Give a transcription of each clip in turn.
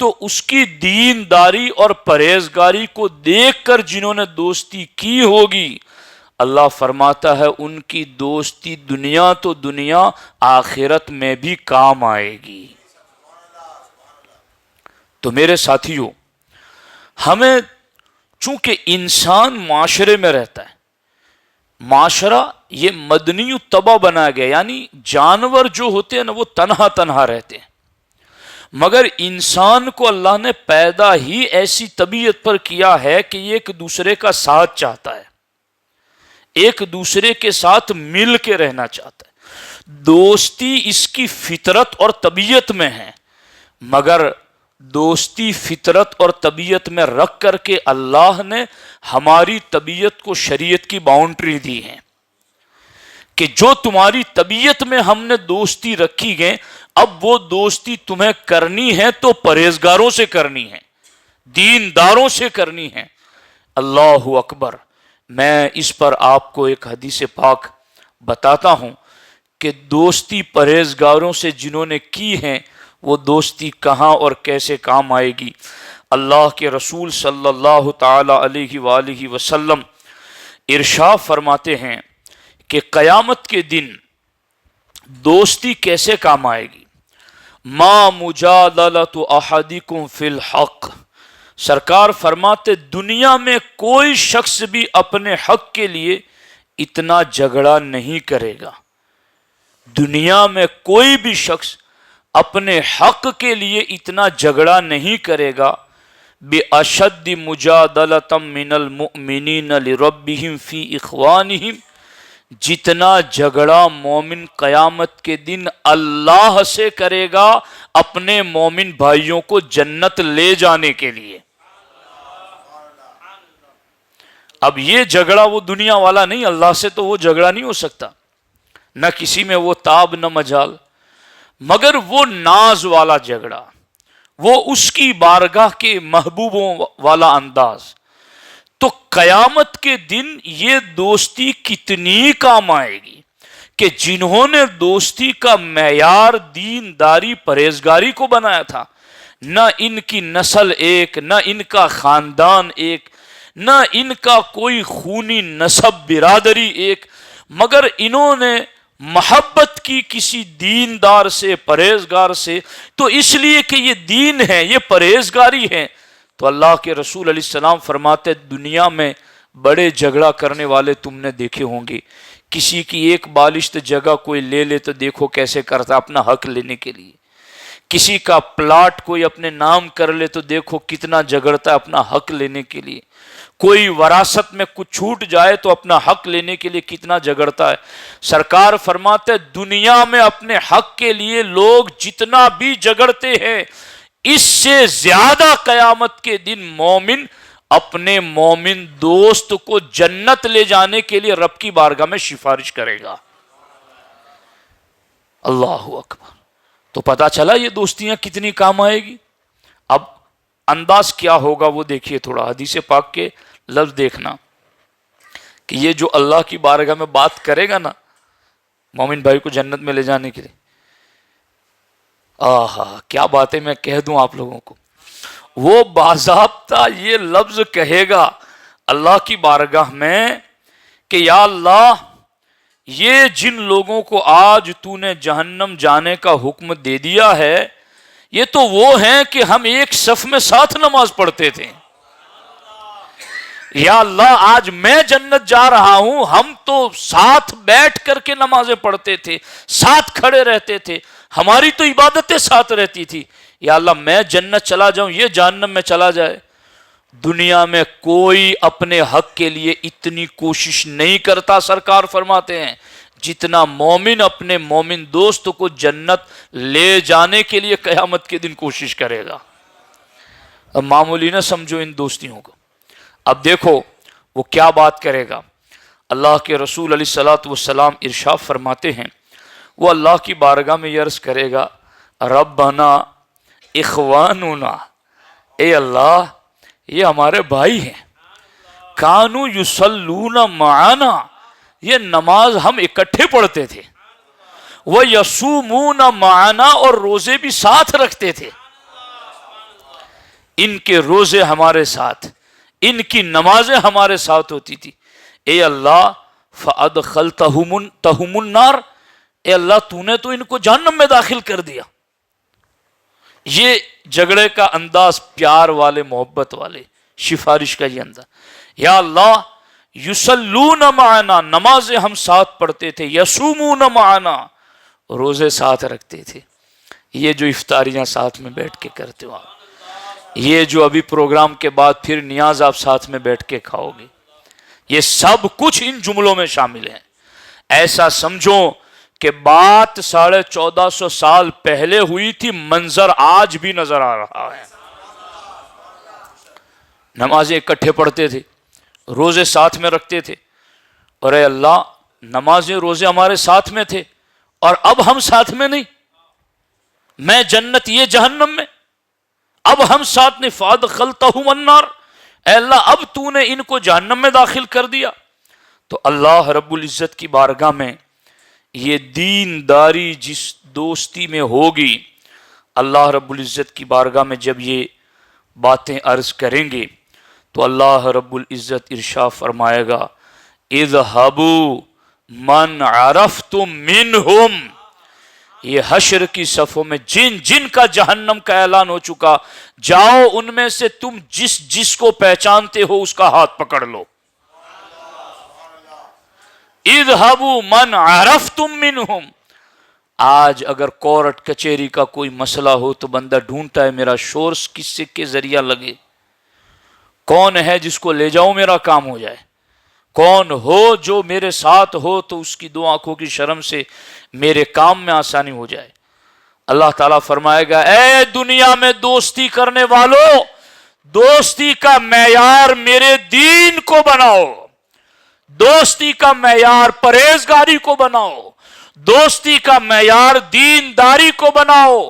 تو اس کی دینداری اور پرہیزگاری کو دیکھ کر جنہوں نے دوستی کی ہوگی، اللہ فرماتا ہے ان کی دوستی دنیا تو دنیا، آخرت میں بھی کام آئے گی۔ تو میرے ساتھیوں، ہمیں چونکہ انسان معاشرے میں رہتا ہے، معاشرہ یہ مدنی طبع بنا گیا، یعنی جانور جو ہوتے ہیں نا وہ تنہا تنہا رہتے ہیں، مگر انسان کو اللہ نے پیدا ہی ایسی طبیعت پر کیا ہے کہ یہ ایک دوسرے کا ساتھ چاہتا ہے، ایک دوسرے کے ساتھ مل کے رہنا چاہتا ہے۔ دوستی اس کی فطرت اور طبیعت میں ہے، مگر دوستی فطرت اور طبیعت میں رکھ کر کے اللہ نے ہماری طبیعت کو شریعت کی باؤنڈری دی ہے کہ جو تمہاری طبیعت میں ہم نے دوستی رکھی ہے، اب وہ دوستی تمہیں کرنی ہے تو پرہیزگاروں سے کرنی ہے، دینداروں سے کرنی ہے۔ اللہ اکبر۔ میں اس پر آپ کو ایک حدیث پاک بتاتا ہوں کہ دوستی پرہیزگاروں سے جنہوں نے کی ہے وہ دوستی کہاں اور کیسے کام آئے گی۔ اللہ کے رسول صلی اللہ تعالی علیہ وآلہ وسلم ارشاد فرماتے ہیں کہ قیامت کے دن دوستی کیسے کام آئے گی۔ ما مجادلۃ احدکم فی الحق، سرکار فرماتے دنیا میں کوئی شخص بھی اپنے حق کے لیے اتنا جھگڑا نہیں کرے گا، دنیا میں کوئی بھی شخص اپنے حق کے لیے اتنا جھگڑا نہیں کرے گا بِأَشَدِّ مُجَادَلَةً مِّنَ الْمُؤْمِنِينَ لِرَبِّهِمْ فِي إِخْوَانِهِمْ، جتنا جھگڑا مومن قیامت کے دن اللہ سے کرے گا اپنے مومن بھائیوں کو جنت لے جانے کے لیے۔ اب یہ جھگڑا وہ دنیا والا نہیں، اللہ سے تو وہ جھگڑا نہیں ہو سکتا، نہ کسی میں وہ تاب نہ مجال، مگر وہ ناز والا جھگڑا، وہ اس کی بارگاہ کے محبوبوں والا انداز۔ تو قیامت کے دن یہ دوستی کتنی کام آئے گی کہ جنہوں نے دوستی کا معیار دینداری پرہیزگاری کو بنایا تھا، نہ ان کی نسل ایک، نہ ان کا خاندان ایک، نہ ان کا کوئی خونی نسب برادری ایک، مگر انہوں نے محبت کی کسی دیندار سے، پرہیزگار سے، تو اس لیے کہ یہ دین ہے، یہ پرہیزگاری ہے۔ تو اللہ کے رسول علیہ السلام فرماتے دنیا میں بڑے جھگڑا کرنے والے تم نے دیکھے ہوں گے، کسی کی ایک بالشت جگہ کوئی لے لے تو دیکھو کیسے کرتا اپنا حق لینے کے لیے، کسی کا پلاٹ کوئی اپنے نام کر لے تو دیکھو کتنا جھگڑتا ہے اپنا حق لینے کے لیے، کوئی وراثت میں کچھ چھوٹ جائے تو اپنا حق لینے کے لیے کتنا جھگڑتا ہے۔ سرکار فرماتے دنیا میں اپنے حق کے لیے لوگ جتنا بھی جھگڑتے ہیں، اس سے زیادہ قیامت کے دن مومن اپنے مومن دوست کو جنت لے جانے کے لیے رب کی بارگاہ میں سفارش کرے گا۔ اللہ اکبر۔ تو پتا چلا یہ دوستیاں کتنی کام آئے گی۔ اب انداز کیا ہوگا وہ دیکھیے، تھوڑا حدیث پاک کے لفظ دیکھنا کہ یہ جو اللہ کی بارگاہ میں بات کرے گا نا مومن بھائی کو جنت میں لے جانے کے لیے، آہا کیا باتیں میں کہہ دوں آپ لوگوں کو۔ وہ باضابطہ یہ لفظ کہے گا اللہ کی بارگاہ میں کہ یا اللہ، یہ جن لوگوں کو آج تو نے جہنم جانے کا حکم دے دیا ہے، یہ تو وہ ہیں کہ ہم ایک صف میں ساتھ نماز پڑھتے تھے۔ یا اللہ آج میں جنت جا رہا ہوں، ہم تو ساتھ بیٹھ کر کے نمازیں پڑھتے تھے، ساتھ کھڑے رہتے تھے، ہماری تو عبادتیں ساتھ رہتی تھی۔ یا اللہ میں جنت چلا جاؤں، یہ جہنم میں چلا جائے۔ دنیا میں کوئی اپنے حق کے لیے اتنی کوشش نہیں کرتا، سرکار فرماتے ہیں، جتنا مومن اپنے مومن دوست کو جنت لے جانے کے لیے قیامت کے دن کوشش کرے گا۔ اب معمولی نہ سمجھو ان دوستیوں کو۔ اب دیکھو وہ کیا بات کرے گا۔ اللہ کے رسول علیہ الصلوۃ والسلام ارشاد فرماتے ہیں، وہ اللہ کی بارگاہ میں یہ عرض کرے گا، ربنا اخواننا، اے اللہ یہ ہمارے بھائی ہیں، کانو یصلون معنا، یہ نماز ہم اکٹھے پڑھتے تھے، وہ یصومون معنا، اور روزے بھی ساتھ رکھتے تھے۔ ان کے روزے ہمارے ساتھ، ان کی نمازیں ہمارے ساتھ ہوتی تھی، اے اللہ فَأَدْخَلْتَهُمُ النَّارِ، اے اللہ تو نے تو ان کو جہنم میں داخل کر دیا۔ یہ جھگڑے کا انداز، پیار والے، محبت والے، سفارش کا یہ انداز، یا اللہ یصلون معنا، نمازیں ہم ساتھ پڑھتے تھے، یصومون معنا، روزے ساتھ رکھتے تھے، یہ جو افطاریاں ساتھ میں بیٹھ کے کرتے ہو آپ، یہ جو ابھی پروگرام کے بعد پھر نیاز آپ ساتھ میں بیٹھ کے کھاؤ گے، یہ سب کچھ ان جملوں میں شامل ہیں۔ ایسا سمجھو کہ بات 1450 سال پہلے ہوئی تھی، منظر آج بھی نظر آ رہا ہے۔ نمازیں اکٹھے پڑھتے تھے، روزے ساتھ میں رکھتے تھے، اور اے اللہ نمازیں روزے ہمارے ساتھ میں تھے اور اب ہم ساتھ میں نہیں، میں جنت یہ جہنم میں، اب ہم ساتھ نہیں، فَأَدْخَلْتَهُمُ النَّارِ، اے اللہ اب تو نے ان کو جہنم میں داخل کر دیا۔ تو اللہ رب العزت کی بارگاہ میں یہ دینداری جس دوستی میں ہوگی، اللہ رب العزت کی بارگاہ میں جب یہ باتیں عرض کریں گے تو اللہ رب العزت ارشاد فرمائے گا اذهبوا من عرفتم منہم، یہ حشر کی صفوں میں جن جن کا جہنم کا اعلان ہو چکا، جاؤ ان میں سے تم جس جس کو پہچانتے ہو اس کا ہاتھ پکڑ لو۔ اذهبوا من عرفتم منہم، آج اگر کورٹ کچہری کا کوئی مسئلہ ہو تو بندہ ڈھونڈتا ہے میرا سورس کس سے کے ذریعہ لگے، کون ہے جس کو لے جاؤں میرا کام ہو جائے، کون ہو جو میرے ساتھ ہو تو اس کی دو آنکھوں کی شرم سے میرے کام میں آسانی ہو جائے۔ اللہ تعالیٰ فرمائے گا اے دنیا میں دوستی کرنے والوں، دوستی کا معیار میرے دین کو بناؤ، دوستی کا معیار پرہیزگاری کو بناؤ، دوستی کا معیار دینداری کو بناؤ۔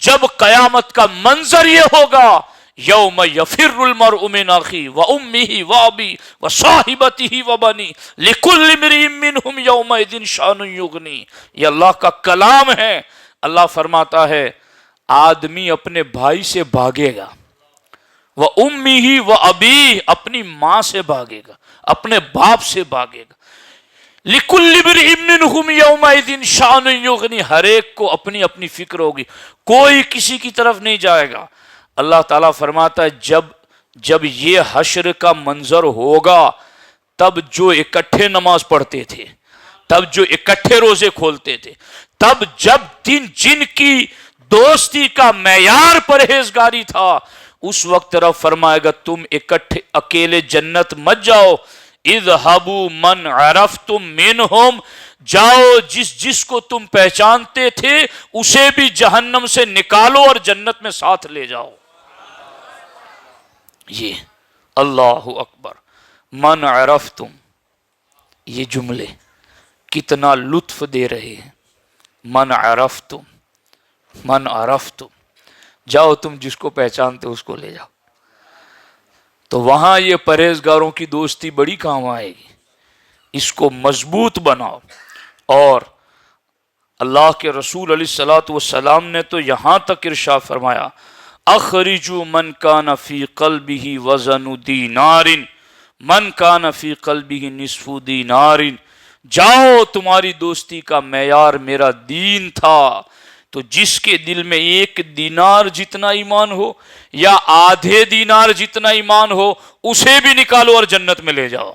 جب قیامت کا منظر یہ ہوگا یوم یفر المرء من اخیہ وامہ وابیہ وصاحبتہ وبنیہ لکل امرئ منہم یومئذ شأن یغنیہ، یہ اللہ کا کلام ہے۔ اللہ فرماتا ہے آدمی اپنے بھائی سے بھاگے گا، وامہ وابیہ، اپنی ماں سے بھاگے گا، اپنے باپ سے بھاگے گا، لِكُلِّ امْرِئٍ مِّنْهُمْ يَوْمَئِذٍ شَأْنٌ يُغْنِيہ، ہر ایک کو اپنی اپنی فکر ہوگی، کوئی کسی کی طرف نہیں جائے گا۔ اللہ تعالیٰ فرماتا ہے جب یہ حشر کا منظر ہوگا تب جو اکٹھے نماز پڑھتے تھے، تب جو اکٹھے روزے کھولتے تھے، تب جب جن کی دوستی کا معیار پرہیزگاری تھا، اس وقت رب فرمائے گا تم اکٹھے اکیلے جنت مت جاؤ، اذهبوا من عرفتم منہم، جاؤ جس کو تم پہچانتے تھے اسے بھی جہنم سے نکالو اور جنت میں ساتھ لے جاؤ۔ یہ اللہ اکبر، من عرفتم، یہ جملے کتنا لطف دے رہے ہیں، من عرفتم، من عرفتم، جاؤ تم جس کو پہچانتے اس کو لے جاؤ۔ تو وہاں یہ پرہیزگاروں کی دوستی بڑی کام آئے گی، اس کو مضبوط بناؤ۔ اور اللہ کے رسول علیہ الصلوۃ والسلام نے تو یہاں تک ارشاد فرمایا اخرجوا من کان فی قلبہ وزن دینار من کان فی قلبہ نصف دینار، جاؤ تمہاری دوستی کا معیار میرا دین تھا، تو جس کے دل میں 1 دینار جتنا ایمان ہو یا آدھے دینار جتنا ایمان ہو اسے بھی نکالو اور جنت میں لے جاؤ۔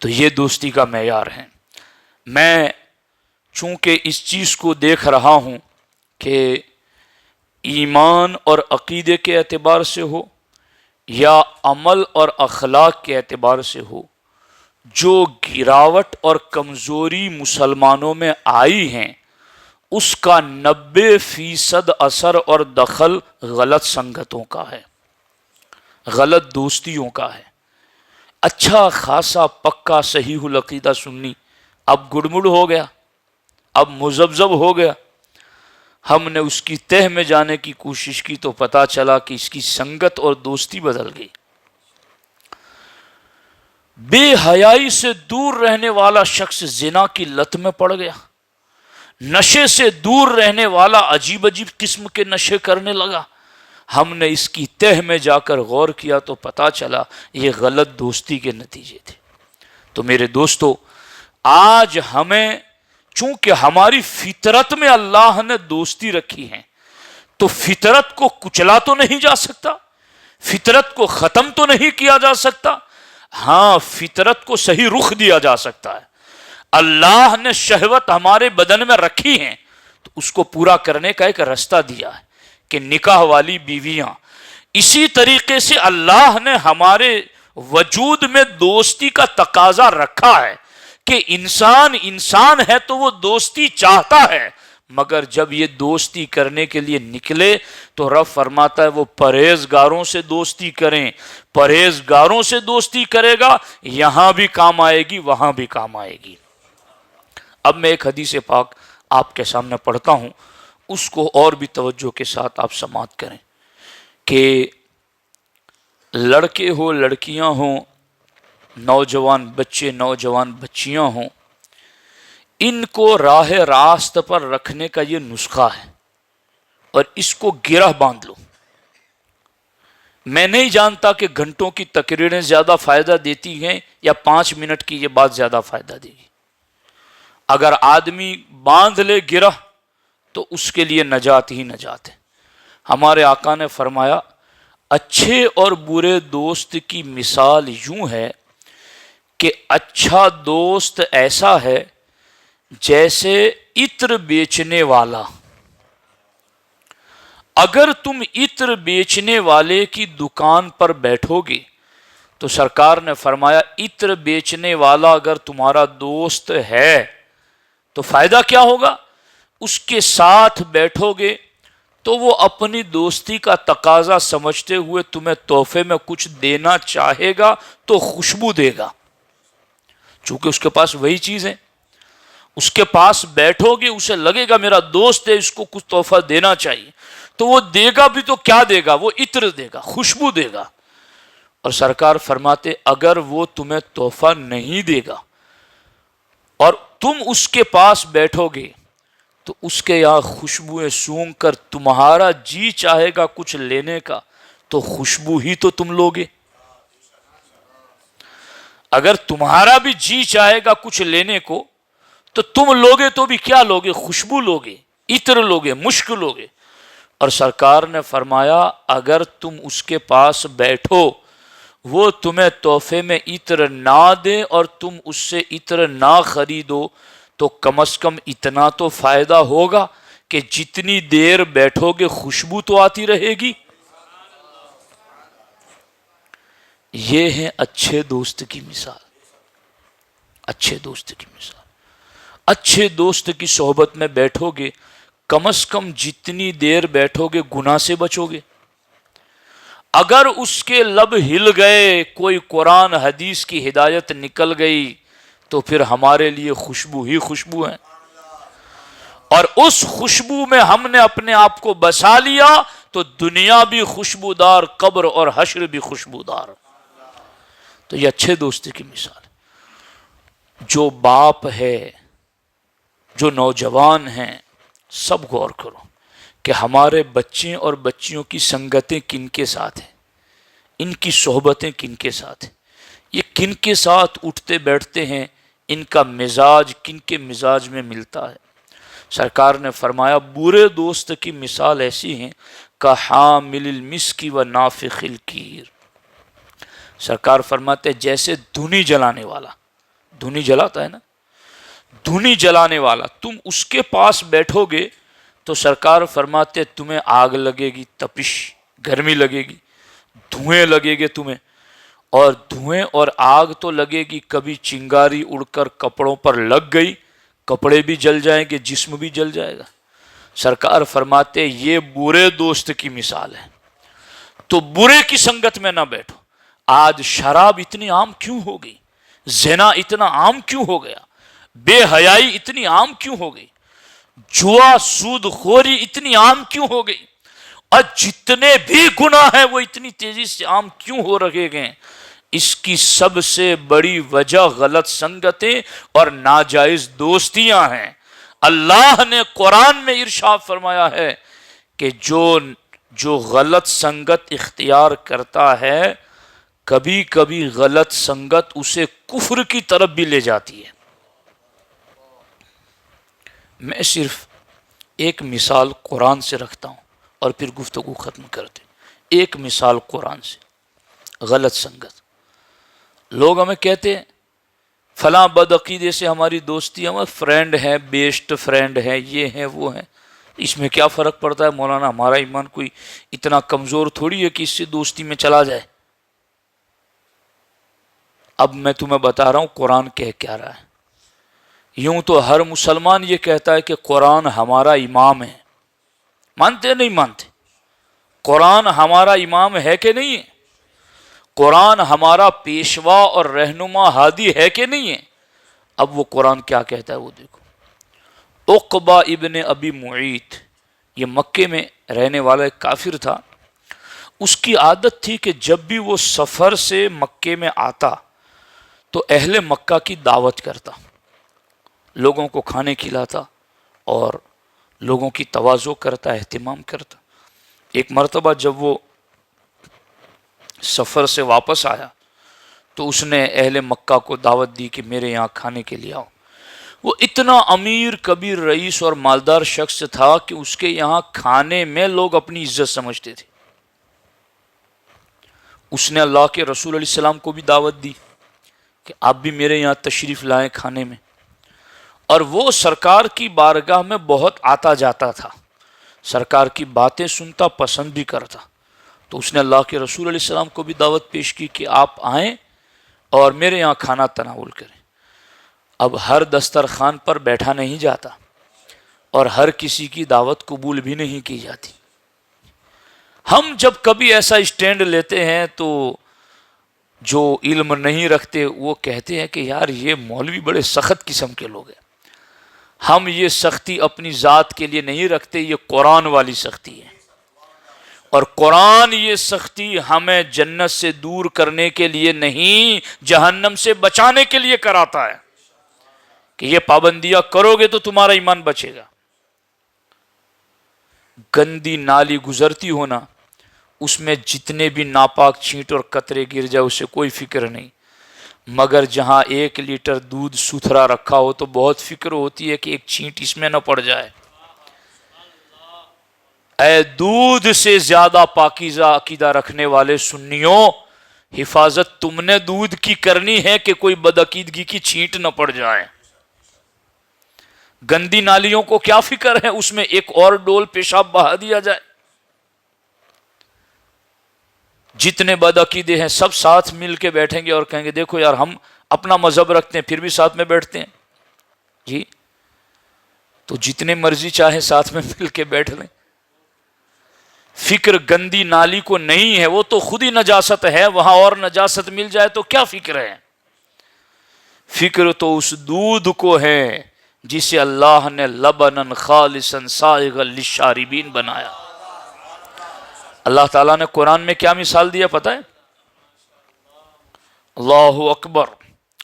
تو یہ دوستی کا معیار ہے۔ میں چونکہ اس چیز کو دیکھ رہا ہوں کہ ایمان اور عقیدے کے اعتبار سے ہو یا عمل اور اخلاق کے اعتبار سے ہو، جو گراوٹ اور کمزوری مسلمانوں میں آئی ہیں اس کا 90% اثر اور دخل غلط سنگتوں کا ہے، غلط دوستیوں کا ہے۔ اچھا خاصا پکا صحیح العقیدہ سنی اب گڑمڑ ہو گیا، اب مذبذب ہو گیا، ہم نے اس کی تہ میں جانے کی کوشش کی تو پتا چلا کہ اس کی سنگت اور دوستی بدل گئی۔ بے حیائی سے دور رہنے والا شخص زنا کی لت میں پڑ گیا، نشے سے دور رہنے والا عجیب عجیب قسم کے نشے کرنے لگا. ہم نے اس کی تہ میں جا کر غور کیا تو پتا چلا یہ غلط دوستی کے نتیجے تھے. تو میرے دوستو، آج ہمیں چونکہ ہماری فطرت میں اللہ نے دوستی رکھی ہے تو فطرت کو کچلا تو نہیں جا سکتا، فطرت کو ختم تو نہیں کیا جا سکتا. ہاں، فطرت کو صحیح رخ دیا جا سکتا ہے. اللہ نے شہوت ہمارے بدن میں رکھی ہے تو اس کو پورا کرنے کا ایک راستہ دیا ہے کہ نکاح والی بیویاں. اسی طریقے سے اللہ نے ہمارے وجود میں دوستی کا تقاضا رکھا ہے کہ انسان ہے تو وہ دوستی چاہتا ہے، مگر جب یہ دوستی کرنے کے لیے نکلے تو رب فرماتا ہے وہ پرہیزگاروں سے دوستی کریں. پرہیزگاروں سے دوستی کرے گا، یہاں بھی کام آئے گی، وہاں بھی کام آئے گی. اب میں ایک حدیث پاک آپ کے سامنے پڑھتا ہوں، اس کو اور بھی توجہ کے ساتھ آپ سماعت کریں کہ لڑکے ہو، لڑکیاں ہوں، نوجوان بچے، نوجوان بچیاں ہوں، ان کو راہ راست پر رکھنے کا یہ نسخہ ہے اور اس کو گرہ باندھ لو. میں نہیں جانتا کہ گھنٹوں کی تقریریں زیادہ فائدہ دیتی ہیں یا 5 منٹ کی یہ بات زیادہ فائدہ دے گی. اگر آدمی باندھ لے گرہ تو اس کے لیے نجات ہی نجات ہے. ہمارے آقا نے فرمایا اچھے اور برے دوست کی مثال یوں ہے کہ اچھا دوست ایسا ہے جیسے عطر بیچنے والا. اگر تم عطر بیچنے والے کی دکان پر بیٹھو گے تو سرکار نے فرمایا عطر بیچنے والا اگر تمہارا دوست ہے تو فائدہ کیا ہوگا؟ اس کے ساتھ بیٹھو گے تو وہ اپنی دوستی کا تقاضا سمجھتے ہوئے تمہیں تحفے میں کچھ دینا چاہے گا تو خوشبو دے گا، چونکہ اس کے پاس وہی چیز ہے. اس کے پاس بیٹھو گے، اسے لگے گا میرا دوست ہے، اس کو کچھ تحفہ دینا چاہیے، تو وہ دے گا بھی تو کیا دے گا؟ وہ عطر دے گا، خوشبو دے گا. اور سرکار فرماتے اگر وہ تمہیں تحفہ نہیں دے گا اور تم اس کے پاس بیٹھو گے تو اس کے یہاں خوشبوئیں سونگھ کر تمہارا جی چاہے گا کچھ لینے کا تو خوشبو ہی تو تم لوگے. اگر تمہارا بھی جی چاہے گا کچھ لینے کو تو تم لوگے تو بھی کیا لوگے؟ خوشبو لوگے، عطر لوگے، مشک لوگے. اور سرکار نے فرمایا اگر تم اس کے پاس بیٹھو وہ تمہیں تحفے میں عطر نہ دے اور تم اس سے عطر نہ خریدو تو کم از کم اتنا تو فائدہ ہوگا کہ جتنی دیر بیٹھو گے خوشبو تو آتی رہے گی. یہ ہے اچھے دوست کی مثال. اچھے دوست کی مثال، اچھے دوست کی صحبت میں بیٹھو گے، کم از کم جتنی دیر بیٹھو گے گناہ سے بچو گے. اگر اس کے لب ہل گئے، کوئی قرآن حدیث کی ہدایت نکل گئی تو پھر ہمارے لیے خوشبو ہی خوشبو ہے. اور اس خوشبو میں ہم نے اپنے آپ کو بسا لیا تو دنیا بھی خوشبودار، قبر اور حشر بھی خوشبودار. تو یہ اچھے دوست کی مثال. جو باپ ہے، جو نوجوان ہیں، سب غور کرو کہ ہمارے بچے اور بچیوں کی سنگتیں کن کے ساتھ ہیں، ان کی صحبتیں کن کے ساتھ ہیں، یہ کن کے ساتھ اٹھتے بیٹھتے ہیں، ان کا مزاج کن کے مزاج میں ملتا ہے. سرکار نے فرمایا برے دوست کی مثال ایسی ہیں کحامل المسک و نافخ الکیر. سرکار فرماتے جیسے دھنی جلانے والا، دھنی جلاتا ہے نا، دھنی جلانے والا، تم اس کے پاس بیٹھو گے تو سرکار فرماتے تمہیں آگ لگے گی، تپش، گرمی لگے گی، دھوئیں لگے گے تمہیں. اور دھوئیں اور آگ تو لگے گی، کبھی چنگاری اڑ کر کپڑوں پر لگ گئی، کپڑے بھی جل جائیں گے، جسم بھی جل جائے گا. سرکار فرماتے یہ برے دوست کی مثال ہے، تو برے کی سنگت میں نہ بیٹھو. آج شراب اتنی عام کیوں ہو گئی؟ زنا اتنا عام کیوں ہو گیا؟ بے حیائی اتنی عام کیوں ہو گئی؟ جوا، سود خوری اتنی عام کیوں ہو گئی؟ اور جتنے بھی گناہ ہیں وہ اتنی تیزی سے عام کیوں ہو رہے گئے؟ اس کی سب سے بڑی وجہ غلط سنگتیں اور ناجائز دوستیاں ہیں. اللہ نے قرآن میں ارشاد فرمایا ہے کہ جو غلط سنگت اختیار کرتا ہے کبھی کبھی غلط سنگت اسے کفر کی طرف بھی لے جاتی ہے۔ میں صرف ایک مثال قرآن سے رکھتا ہوں اور پھر گفتگو ختم کرتے۔ ایک مثال قرآن سے، غلط سنگت۔ لوگ ہمیں کہتے ہیں فلاں بدعقیدے سے ہماری دوستی، ہمارا فرینڈ ہے، بیسٹ فرینڈ ہے، یہ ہے وہ ہے، اس میں کیا فرق پڑتا ہے مولانا؟ ہمارا ایمان کوئی اتنا کمزور تھوڑی ہے کہ اس سے دوستی میں چلا جائے۔ اب میں تمہیں بتا رہا ہوں قرآن کہہ کیا رہا ہے۔ یوں تو ہر مسلمان یہ کہتا ہے کہ قرآن ہمارا امام ہے، مانتے نہیں مانتے؟ قرآن ہمارا امام ہے کہ نہیں ہے؟ قرآن ہمارا پیشوا اور رہنما ہادی ہے کہ نہیں ہے؟ اب وہ قرآن کیا کہتا ہے وہ دیکھو۔ عقبہ ابن ابی معیط، یہ مکے میں رہنے والا ایک کافر تھا۔ اس کی عادت تھی کہ جب بھی وہ سفر سے مکے میں آتا تو اہل مکہ کی دعوت کرتا، لوگوں کو کھانے کھلاتا اور لوگوں کی تواضع کرتا، اہتمام کرتا۔ ایک مرتبہ جب وہ سفر سے واپس آیا تو اس نے اہل مکہ کو دعوت دی کہ میرے یہاں کھانے کے لیے آؤ۔ وہ اتنا امیر کبیر رئیس اور مالدار شخص تھا کہ اس کے یہاں کھانے میں لوگ اپنی عزت سمجھتے تھے۔ اس نے اللہ کے رسول علیہ السلام کو بھی دعوت دی کہ آپ بھی میرے یہاں تشریف لائیں کھانے میں، اور وہ سرکار کی بارگاہ میں بہت آتا جاتا تھا، سرکار کی باتیں سنتا، پسند بھی کرتا۔ تو اس نے اللہ کے رسول علیہ السلام کو بھی دعوت پیش کی کہ آپ آئیں اور میرے یہاں کھانا تناول کریں۔ اب ہر دسترخوان پر بیٹھا نہیں جاتا اور ہر کسی کی دعوت قبول بھی نہیں کی جاتی۔ ہم جب کبھی ایسا اسٹینڈ لیتے ہیں تو جو علم نہیں رکھتے وہ کہتے ہیں کہ یار یہ مولوی بڑے سخت قسم کے لوگ ہیں۔ ہم یہ سختی اپنی ذات کے لیے نہیں رکھتے، یہ قرآن والی سختی ہے، اور قرآن یہ سختی ہمیں جنت سے دور کرنے کے لیے نہیں، جہنم سے بچانے کے لیے کراتا ہے کہ یہ پابندیاں کرو گے تو تمہارا ایمان بچے گا۔ گندی نالی گزرتی ہونا، اس میں جتنے بھی ناپاک چھینٹ اور قطرے گر جائے اسے کوئی فکر نہیں، مگر جہاں 1 لیٹر دودھ ستھرا رکھا ہو تو بہت فکر ہوتی ہے کہ ایک چھینٹ اس میں نہ پڑ جائے۔ اے دودھ سے زیادہ پاکیزہ عقیدہ رکھنے والے سنیوں، حفاظت تم نے دودھ کی کرنی ہے کہ کوئی بدعقیدگی کی چھینٹ نہ پڑ جائے۔ گندی نالیوں کو کیا فکر ہے، اس میں ایک اور ڈول پیشاب بہا دیا جائے۔ جتنے بدعقیدے ہیں سب ساتھ مل کے بیٹھیں گے اور کہیں گے دیکھو یار ہم اپنا مذہب رکھتے ہیں پھر بھی ساتھ میں بیٹھتے ہیں جی، تو جتنے مرضی چاہے ساتھ میں مل کے بیٹھ لیں۔ فکر گندی نالی کو نہیں ہے، وہ تو خود ہی نجاست ہے، وہاں اور نجاست مل جائے تو کیا فکر ہے؟ فکر تو اس دودھ کو ہے جسے اللہ نے لبناً خالصاً سائغا للشاربین بنایا۔ اللہ تعالیٰ نے قرآن میں کیا مثال دیا پتہ ہے؟ اللہ اکبر،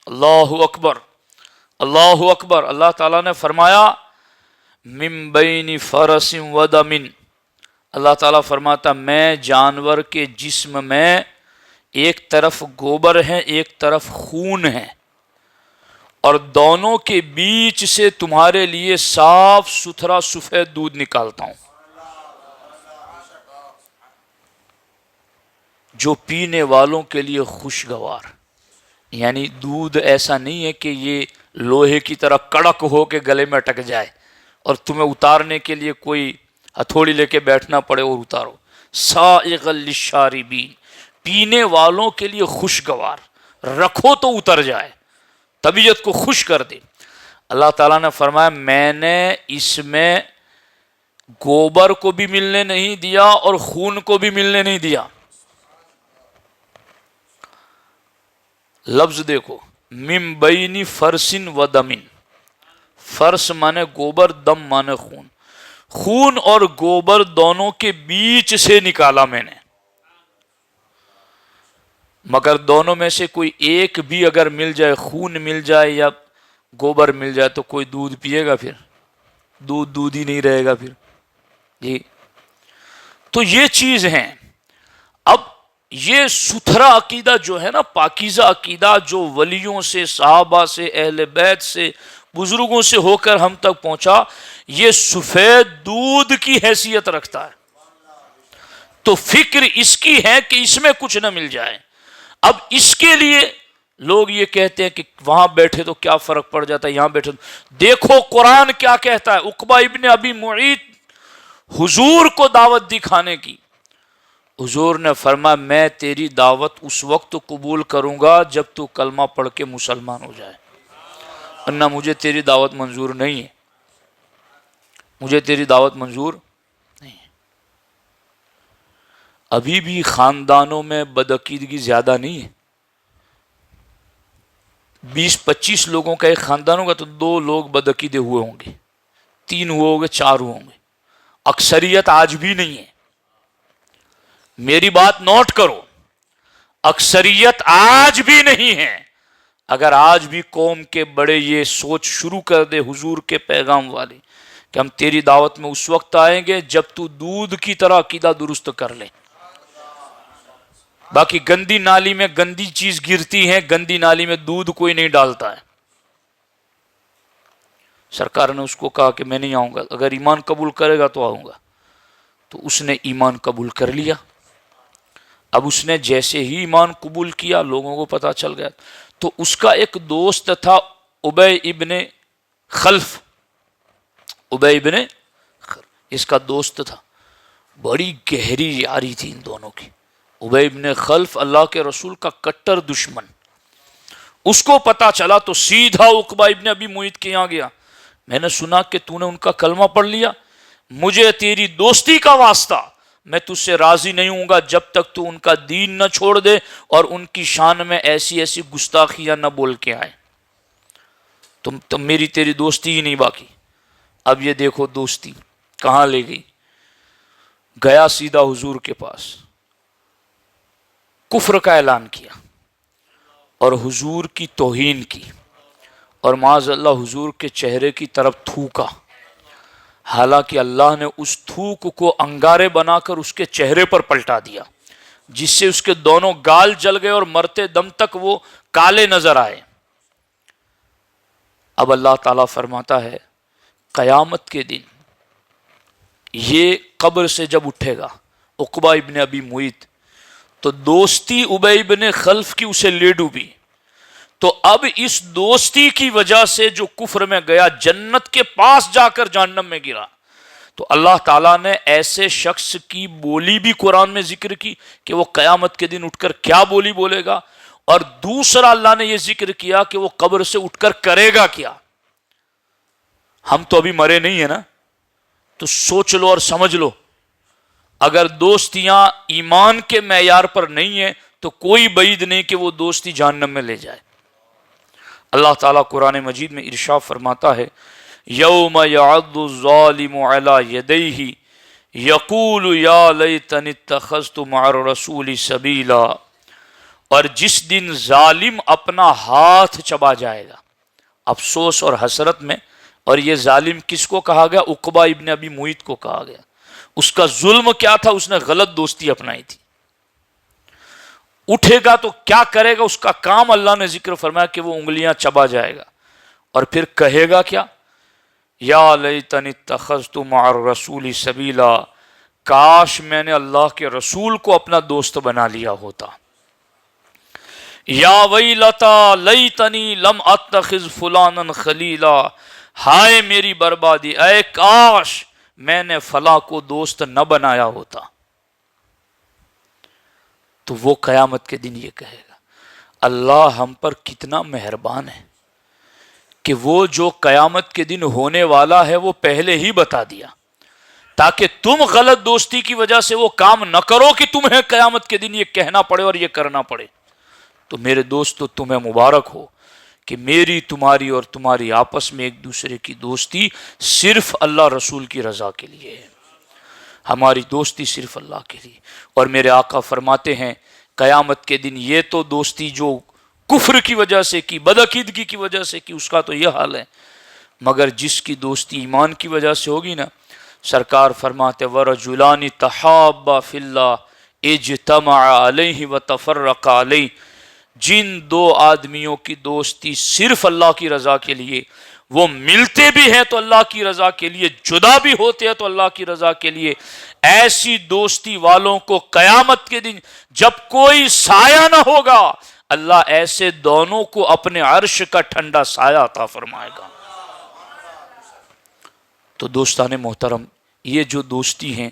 اللہ اکبر، اللہ اکبر۔ اللہ تعالیٰ نے فرمایا من بین فرس و دم، اللہ تعالیٰ فرماتا میں جانور کے جسم میں ایک طرف گوبر ہے ایک طرف خون ہے، اور دونوں کے بیچ سے تمہارے لیے صاف ستھرا سفید دودھ نکالتا ہوں، جو پینے والوں کے لیے خوشگوار۔ یعنی دودھ ایسا نہیں ہے کہ یہ لوہے کی طرح کڑک ہو کے گلے میں اٹک جائے اور تمہیں اتارنے کے لیے کوئی ہتھوڑی لے کے بیٹھنا پڑے اور اتارو۔ سائغا للشاربین، پینے والوں کے لیے خوشگوار، رکھو تو اتر جائے، طبیعت کو خوش کر دے۔ اللہ تعالیٰ نے فرمایا میں نے اس میں گوبر کو بھی ملنے نہیں دیا اور خون کو بھی ملنے نہیں دیا۔ لفظ دیکھو، من بین فرس و دم، فرس مانے گوبر، دم مانے خون، خون اور گوبر دونوں کے بیچ سے نکالا میں نے، مگر دونوں میں سے کوئی ایک بھی اگر مل جائے، خون مل جائے یا گوبر مل جائے تو کوئی دودھ پیے گا پھر؟ دودھ ہی نہیں رہے گا پھر جی. تو یہ چیز ہیں. اب یہ ستھرا عقیدہ جو ہے نا، پاکیزہ عقیدہ جو ولیوں سے، صحابہ سے، اہل بیت سے، بزرگوں سے ہو کر ہم تک پہنچا، یہ سفید دودھ کی حیثیت رکھتا ہے. تو فکر اس کی ہے کہ اس میں کچھ نہ مل جائے. اب اس کے لیے لوگ یہ کہتے ہیں کہ وہاں بیٹھے تو کیا فرق پڑ جاتا ہے، یہاں بیٹھے. دیکھو قرآن کیا کہتا ہے. عقبہ ابن ابی معیط حضور کو دعوت دی کھانے کی. حضور نے فرمایا میں تیری دعوت اس وقت قبول کروں گا جب تو کلمہ پڑھ کے مسلمان ہو جائے، ورنہ مجھے تیری دعوت منظور نہیں ہے. مجھے تیری دعوت منظور نہیں ہے. ابھی بھی خاندانوں میں بدعقیدگی زیادہ نہیں ہے. 20-25 لوگوں کا ایک خاندان ہوگا تو 2 لوگ بدعقیدے ہوئے ہوں گے، 3 ہوئے ہوں گے، 4 ہوئے ہوں گے. اکثریت آج بھی نہیں ہے. میری بات نوٹ کرو، اکثریت آج بھی نہیں ہے. اگر آج بھی قوم کے بڑے یہ سوچ شروع کر دے حضور کے پیغام والے کہ ہم تیری دعوت میں اس وقت آئیں گے جب تو دودھ کی طرح عقیدہ درست کر لے. باقی گندی نالی میں گندی چیز گرتی ہے، گندی نالی میں دودھ کوئی نہیں ڈالتا ہے. سرکار نے اس کو کہا کہ میں نہیں آؤں گا، اگر ایمان قبول کرے گا تو آؤں گا. تو اس نے ایمان قبول کر لیا. اب اس نے جیسے ہی ایمان قبول کیا لوگوں کو پتا چل گیا. تو اس کا ایک دوست تھا ابی ابن خلف. ابی ابن خلف اس کا دوست تھا. بڑی گہری یاری تھی ان دونوں کی. ابی ابن خلف اللہ کے رسول کا کٹر دشمن. اس کو پتا چلا تو سیدھا عقبہ ابن ابی معیط کے یہاں گیا. میں نے سنا کہ تو نے ان کا کلمہ پڑھ لیا، مجھے تیری دوستی کا واسطہ، میں تجھ سے راضی نہیں ہوں گا جب تک تو ان کا دین نہ چھوڑ دے اور ان کی شان میں ایسی ایسی گستاخیاں نہ بول کے آئے. تم میری تیری دوستی ہی نہیں باقی. اب یہ دیکھو دوستی کہاں لے گئی. گیا سیدھا حضور کے پاس، کفر کا اعلان کیا اور حضور کی توہین کی، اور معاذ اللہ حضور کے چہرے کی طرف تھوکا. حالانکہ اللہ نے اس تھوک کو انگارے بنا کر اس کے چہرے پر پلٹا دیا، جس سے اس کے دونوں گال جل گئے اور مرتے دم تک وہ کالے نظر آئے. اب اللہ تعالیٰ فرماتا ہے قیامت کے دن یہ قبر سے جب اٹھے گا عقبہ ابن ابی معیط، تو دوستی ابی ابن خلف کی اسے لے ڈوبی. تو اب اس دوستی کی وجہ سے جو کفر میں گیا جنت کے پاس جا کر جہنم میں گرا. تو اللہ تعالیٰ نے ایسے شخص کی بولی بھی قرآن میں ذکر کی کہ وہ قیامت کے دن اٹھ کر کیا بولی بولے گا، اور دوسرا اللہ نے یہ ذکر کیا کہ وہ قبر سے اٹھ کر کرے گا کیا. ہم تو ابھی مرے نہیں ہیں نا، تو سوچ لو اور سمجھ لو. اگر دوستیاں ایمان کے معیار پر نہیں ہیں تو کوئی بعید نہیں کہ وہ دوستی جہنم میں لے جائے. اللہ تعالیٰ قرآن مجید میں ارشاد فرماتا ہے یوم یعض الظالم علی یدیہ یقول یا لیتنی اتخذت مع الرسول سبیلا. اور جس دن ظالم اپنا ہاتھ چبا جائے گا افسوس اور حسرت میں. اور یہ ظالم کس کو کہا گیا؟ عقبہ ابن ابی معیط کو کہا گیا. اس کا ظلم کیا تھا؟ اس نے غلط دوستی اپنائی تھی. اٹھے گا تو کیا کرے گا؟ اس کا کام اللہ نے ذکر فرمایا کہ وہ انگلیاں چبا جائے گا، اور پھر کہے گا کیا؟ یا لیتنی اتخذت مع الرسول سبیلا، کاش میں نے اللہ کے رسول کو اپنا دوست بنا لیا ہوتا. یا ویلتا لیتنی لم اتخذ فلانا خلیلا، ہائے میری بربادی، اے کاش میں نے فلاں کو دوست نہ بنایا ہوتا. تو وہ قیامت کے دن یہ کہے گا. اللہ ہم پر کتنا مہربان ہے کہ وہ جو قیامت کے دن ہونے والا ہے وہ پہلے ہی بتا دیا تاکہ تم غلط دوستی کی وجہ سے وہ کام نہ کرو کہ تمہیں قیامت کے دن یہ کہنا پڑے اور یہ کرنا پڑے. تو میرے دوستو تمہیں مبارک ہو کہ میری تمہاری اور تمہاری آپس میں ایک دوسرے کی دوستی صرف اللہ رسول کی رضا کے لیے ہے. ہماری دوستی صرف اللہ کے لیے. اور میرے آقا فرماتے ہیں قیامت کے دن یہ تو دوستی جو کفر کی وجہ سے کی، بدعقیدگی کی وجہ سے کی، اس کا تو یہ حال ہے. مگر جس کی دوستی ایمان کی وجہ سے ہوگی نا، سرکار فرماتے وَرَجُلَانِ تَحَابَّا فِي اللَّهِ اجْتَمَعَ عَلَيْهِ وَتَفَرَّقَ عَلَيْهِ، جن دو آدمیوں کی دوستی صرف اللہ کی رضا کے لیے، وہ ملتے بھی ہیں تو اللہ کی رضا کے لیے، جدا بھی ہوتے ہیں تو اللہ کی رضا کے لیے، ایسی دوستی والوں کو قیامت کے دن جب کوئی سایہ نہ ہوگا، اللہ ایسے دونوں کو اپنے عرش کا ٹھنڈا سایہ عطا فرمائے گا۔ تو دوستان محترم، یہ جو دوستی ہیں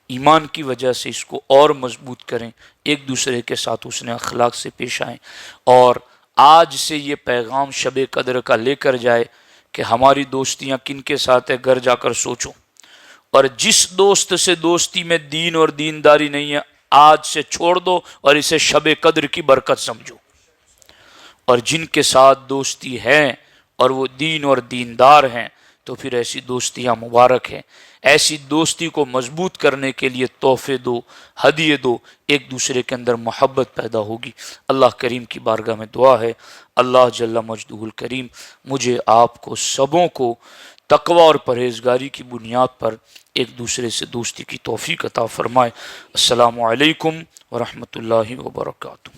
ایمان کی وجہ سے اس کو اور مضبوط کریں، ایک دوسرے کے ساتھ حسن اخلاق سے پیش آئیں، اور آج سے یہ پیغام شب قدر کا لے کر جائے کہ ہماری دوستیاں کن کے ساتھ ہے، گھر جا کر سوچو، اور جس دوست سے دوستی میں دین اور دینداری نہیں ہے آج سے چھوڑ دو اور اسے شب قدر کی برکت سمجھو، اور جن کے ساتھ دوستی ہے اور وہ دین اور دیندار ہیں تو پھر ایسی دوستیاں مبارک ہیں۔ ایسی دوستی کو مضبوط کرنے کے لیے تحفے دو، ہدیے دو، ایک دوسرے کے اندر محبت پیدا ہوگی۔ اللہ کریم کی بارگاہ میں دعا ہے، اللہ جل مجدہ الکریم مجھے آپ کو سبوں کو تقوی اور پرہیزگاری کی بنیاد پر ایک دوسرے سے دوستی کی توفیق عطا فرمائے۔ السلام علیکم ورحمۃ اللہ وبرکاتہ۔